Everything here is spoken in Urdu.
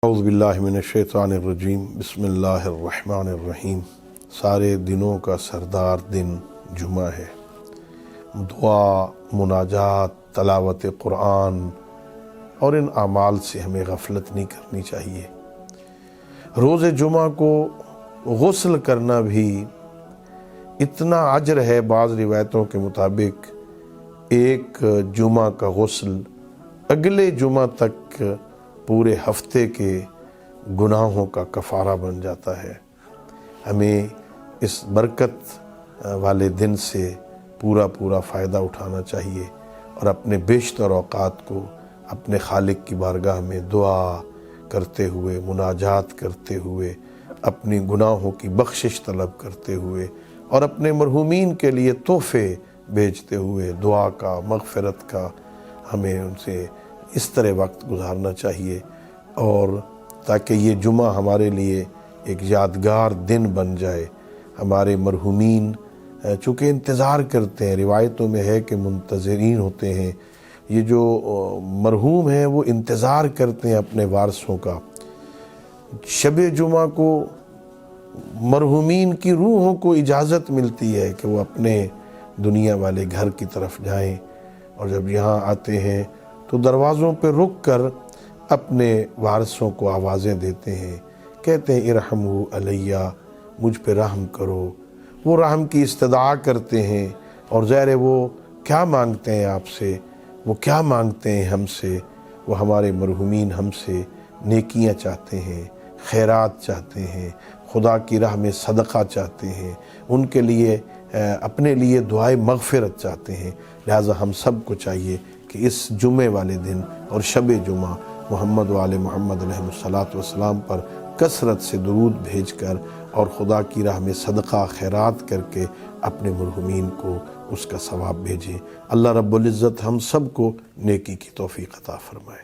اعوذ باللہ من الشیطان الرجیم، بسم اللہ الرحمن الرحیم۔ سارے دنوں کا سردار دن جمعہ ہے۔ دعا، مناجات، تلاوت قرآن اور ان اعمال سے ہمیں غفلت نہیں کرنی چاہیے۔ روز جمعہ کو غسل کرنا بھی اتنا اجر ہے، بعض روایتوں کے مطابق ایک جمعہ کا غسل اگلے جمعہ تک پورے ہفتے کے گناہوں کا کفارہ بن جاتا ہے۔ ہمیں اس برکت والے دن سے پورا فائدہ اٹھانا چاہیے اور اپنے بیشتر اوقات کو اپنے خالق کی بارگاہ میں دعا کرتے ہوئے، مناجات کرتے ہوئے، اپنی گناہوں کی بخشش طلب کرتے ہوئے اور اپنے مرحومین کے لیے تحفے بھیجتے ہوئے دعا کا، مغفرت کا ہمیں ان سے اس طرح وقت گزارنا چاہیے، اور تاکہ یہ جمعہ ہمارے لیے ایک یادگار دن بن جائے۔ ہمارے مرحومین چونکہ انتظار کرتے ہیں، روایتوں میں ہے کہ منتظرین ہوتے ہیں، یہ جو مرحوم ہیں وہ انتظار کرتے ہیں اپنے وارثوں کا۔ شب جمعہ کو مرحومین کی روحوں کو اجازت ملتی ہے کہ وہ اپنے دنیا والے گھر کی طرف جائیں، اور جب یہاں آتے ہیں تو دروازوں پہ رک کر اپنے وارثوں کو آوازیں دیتے ہیں، کہتے ہیں ارحموا علیہ، مجھ پہ رحم کرو۔ وہ رحم کی استدعا کرتے ہیں، اور ظاہر ہے وہ کیا مانگتے ہیں آپ سے، وہ کیا مانگتے ہیں ہم سے، وہ ہمارے مرحومین ہم سے نیکیاں چاہتے ہیں، خیرات چاہتے ہیں، خدا کی راہ میں صدقہ چاہتے ہیں، ان کے لیے اپنے لیے دعائے مغفرت چاہتے ہیں۔ لہٰذا ہم سب کو چاہیے کہ اس جمعے والے دن اور شب جمعہ محمد و آل محمد علیہ السلام پر کثرت سے درود بھیج کر اور خدا کی راہ میں صدقہ خیرات کر کے اپنے مرحومین کو اس کا ثواب بھیجیں۔ اللہ رب العزت ہم سب کو نیکی کی توفیق عطا فرمائے۔